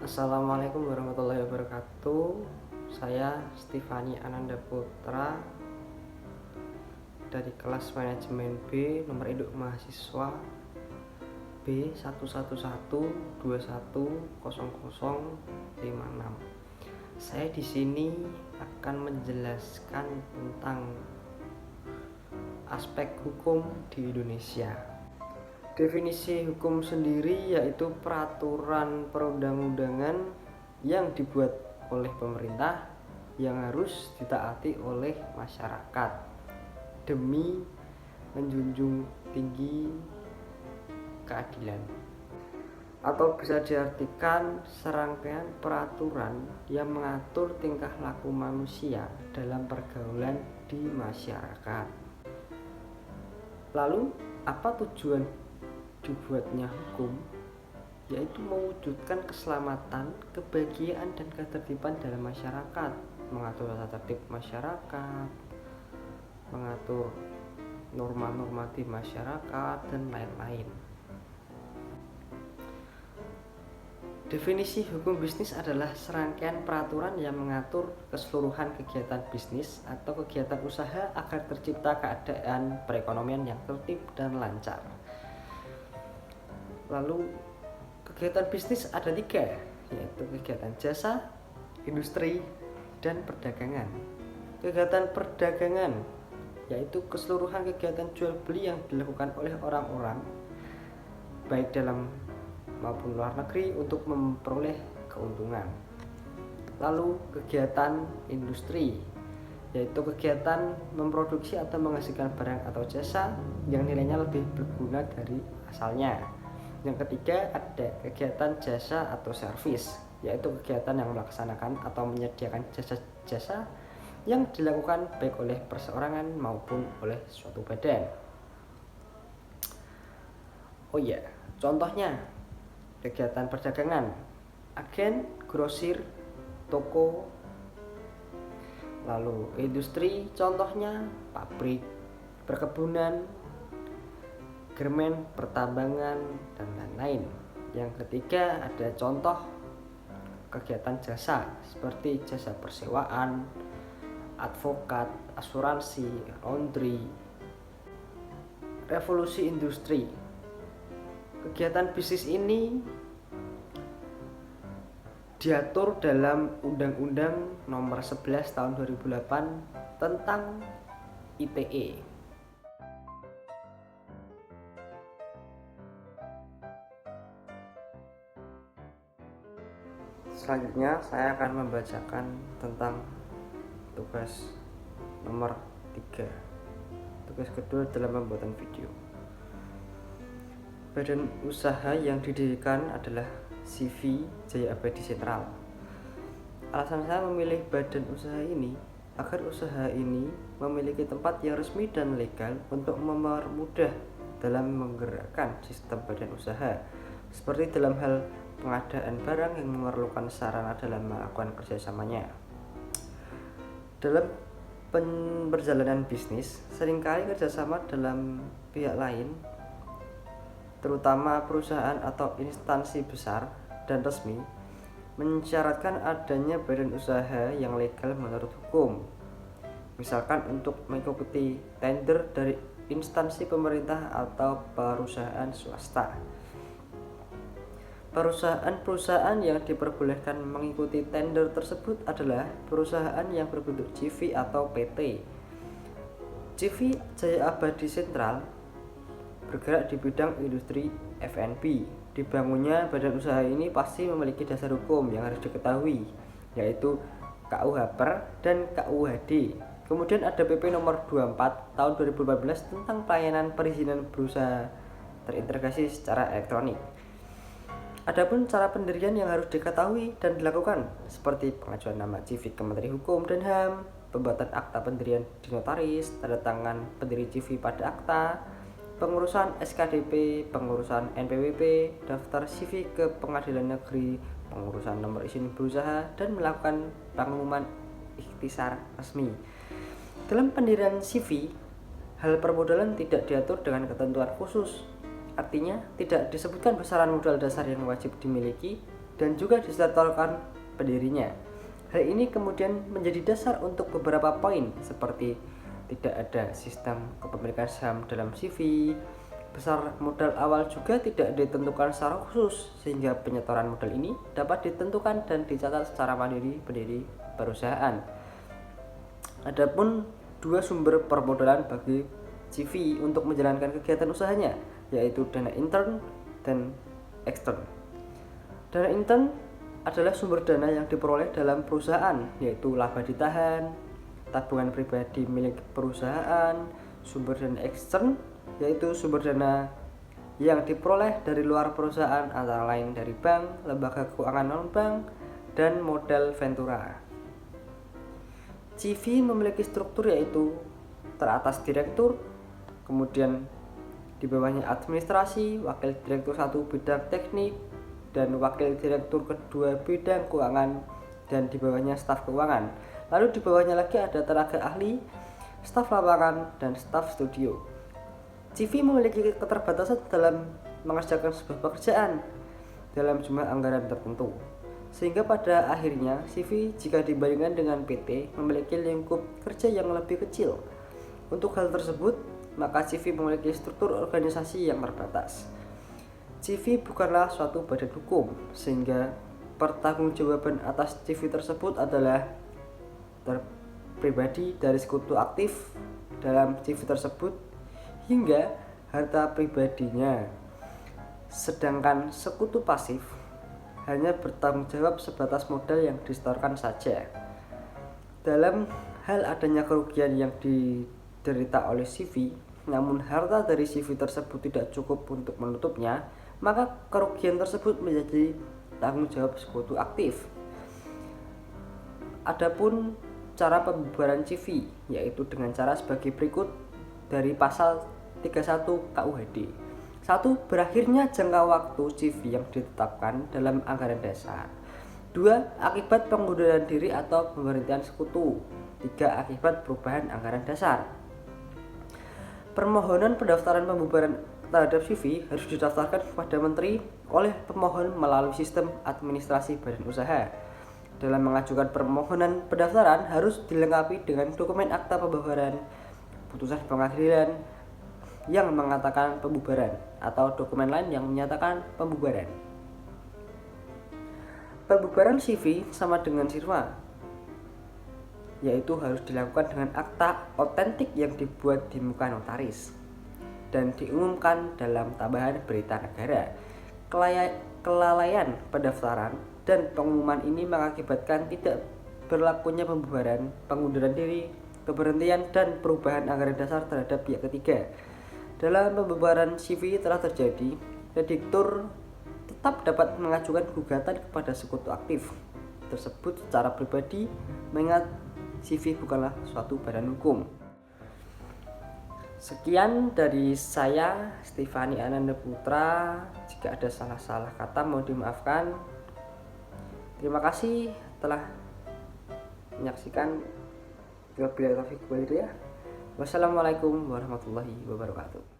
Assalamualaikum warahmatullahi wabarakatuh. Saya Stefani Ananda Putra dari kelas manajemen B, nomor induk mahasiswa B1121210056. Saya di sini akan menjelaskan tentang aspek hukum di Indonesia. Definisi hukum sendiri yaitu peraturan perundang-undangan yang dibuat oleh pemerintah yang harus ditaati oleh masyarakat demi menjunjung tinggi keadilan, atau bisa diartikan serangkaian peraturan yang mengatur tingkah laku manusia dalam pergaulan di masyarakat. Lalu, apa tujuan dibuatnya hukum? Yaitu mewujudkan keselamatan, kebahagiaan, dan ketertiban dalam masyarakat, mengatur tata tertib masyarakat, mengatur norma-norma di masyarakat, dan lain-lain. Definisi hukum bisnis adalah serangkaian peraturan yang mengatur keseluruhan kegiatan bisnis atau kegiatan usaha agar tercipta keadaan perekonomian yang tertib dan lancar. Lalu, kegiatan bisnis ada 3, yaitu kegiatan jasa, industri, dan perdagangan. Kegiatan perdagangan yaitu keseluruhan kegiatan jual beli yang dilakukan oleh orang-orang baik dalam maupun luar negeri untuk memperoleh keuntungan. Lalu, kegiatan industri yaitu kegiatan memproduksi atau menghasilkan barang atau jasa yang nilainya lebih berguna dari asalnya. Yang ketiga, ada kegiatan jasa atau servis, yaitu kegiatan yang melaksanakan atau menyediakan jasa-jasa yang dilakukan baik oleh perseorangan maupun oleh suatu badan. Oh iya, contohnya kegiatan perdagangan, agen, grosir, toko. Lalu industri, contohnya pabrik, perkebunan, garmen, pertambangan, dan lain-lain. Yang ketiga, ada contoh kegiatan jasa seperti jasa persewaan, advokat, asuransi, laundry. Revolusi industri. Kegiatan bisnis ini diatur dalam Undang-Undang Nomor 11 Tahun 2008 tentang ITE. Selanjutnya saya akan membacakan tentang tugas nomor 3. Tugas kedua dalam pembuatan video. Badan usaha yang didirikan adalah CV Jaya Abadi Sentral. Alasan saya memilih badan usaha ini agar usaha ini memiliki tempat yang resmi dan legal untuk mempermudah dalam menggerakkan sistem badan usaha, seperti dalam hal pengadaan barang yang memerlukan sarana dalam melakukan kerjasamanya. Dalam perjalanan bisnis, seringkali kerjasama dalam pihak lain, terutama perusahaan atau instansi besar dan resmi, mensyaratkan adanya badan usaha yang legal menurut hukum. Misalkan untuk mengikuti tender dari instansi pemerintah atau perusahaan swasta. Perusahaan-perusahaan yang diperbolehkan mengikuti tender tersebut adalah perusahaan yang berbentuk JV atau PT. JV Jaya Abadi Sentral bergerak di bidang industri F&B. Dibangunnya badan usaha ini pasti memiliki dasar hukum yang harus diketahui, yaitu KUH Per dan KUHD. Kemudian ada PP nomor 24 tahun 2014 tentang pelayanan perizinan berusaha terintegrasi secara elektronik. Adapun cara pendirian yang harus diketahui dan dilakukan, seperti pengajuan nama CV ke Menteri Hukum dan HAM, pembuatan akta pendirian di notaris, tanda tangan pendiri CV pada akta, pengurusan SKDP, pengurusan NPWP, daftar CV ke pengadilan negeri, pengurusan nomor izin berusaha, dan melakukan pengumuman ikhtisar resmi. Dalam pendirian CV, hal permodalan tidak diatur dengan ketentuan khusus. Artinya, tidak disebutkan besaran modal dasar yang wajib dimiliki, dan juga disetorkan pendirinya. Hal ini kemudian menjadi dasar untuk beberapa poin seperti tidak ada sistem kepemilikan saham dalam CV, besar modal awal juga tidak ditentukan secara khusus sehingga penyetoran modal ini dapat ditentukan dan dicatat secara mandiri pendiri perusahaan. Adapun dua sumber permodalan bagi CV untuk menjalankan kegiatan usahanya, yaitu dana intern dan ekstern. Dana intern adalah sumber dana yang diperoleh dalam perusahaan, yaitu laba ditahan, tabungan pribadi milik perusahaan. Sumber dana ekstern yaitu sumber dana yang diperoleh dari luar perusahaan, antara lain dari bank, lembaga keuangan non-bank, dan modal ventura. CV memiliki struktur yaitu teratas direktur, kemudian di bawahnya administrasi, wakil direktur 1 bidang teknik, dan wakil direktur kedua bidang keuangan, dan di bawahnya staf keuangan. Lalu di bawahnya lagi ada tenaga ahli, staf lapangan, dan staf studio. CV memiliki keterbatasan dalam mengerjakan sebuah pekerjaan dalam jumlah anggaran tertentu, sehingga pada akhirnya CV jika dibandingkan dengan PT memiliki lingkup kerja yang lebih kecil. Untuk hal tersebut, maka CV memiliki struktur organisasi yang terbatas. CV bukanlah suatu badan hukum, sehingga pertanggungjawaban atas CV tersebut adalah pribadi dari sekutu aktif dalam CV tersebut hingga harta pribadinya. Sedangkan sekutu pasif hanya bertanggung jawab sebatas modal yang disetorkan saja. Dalam hal adanya kerugian yang diderita oleh CV, namun harta dari CV tersebut tidak cukup untuk menutupnya, maka kerugian tersebut menjadi tanggung jawab sekutu aktif. Adapun cara pembubaran CV yaitu dengan cara sebagai berikut dari pasal 31 KUHD. 1. Berakhirnya jangka waktu CV yang ditetapkan dalam anggaran dasar. 2. Akibat pengunduran diri atau pemberhentian sekutu. 3. Akibat perubahan anggaran dasar. Permohonan pendaftaran pembubaran terhadap CV harus didaftarkan kepada menteri oleh pemohon melalui sistem administrasi badan usaha. Dalam mengajukan permohonan pendaftaran harus dilengkapi dengan dokumen akta pembubaran, putusan pengadilan yang mengatakan pembubaran, atau dokumen lain yang menyatakan pembubaran. Pembubaran CV sama dengan sirma, yaitu harus dilakukan dengan akta otentik yang dibuat di muka notaris dan diumumkan dalam tambahan berita negara. Kelalaian pendaftaran dan pengumuman ini mengakibatkan tidak berlakunya pembubaran, pengunduran diri, keberhentian, dan perubahan anggaran dasar terhadap pihak ketiga. Dalam pembubaran CV telah terjadi, kreditur tetap dapat mengajukan gugatan kepada sekutu aktif tersebut secara pribadi, mengingat CV bukanlah suatu badan hukum. Sekian dari saya, Stefani Ananda Putra. Jika ada salah-salah kata mohon dimaafkan. Terima kasih telah menyaksikan. Wassalamualaikum warahmatullahi wabarakatuh.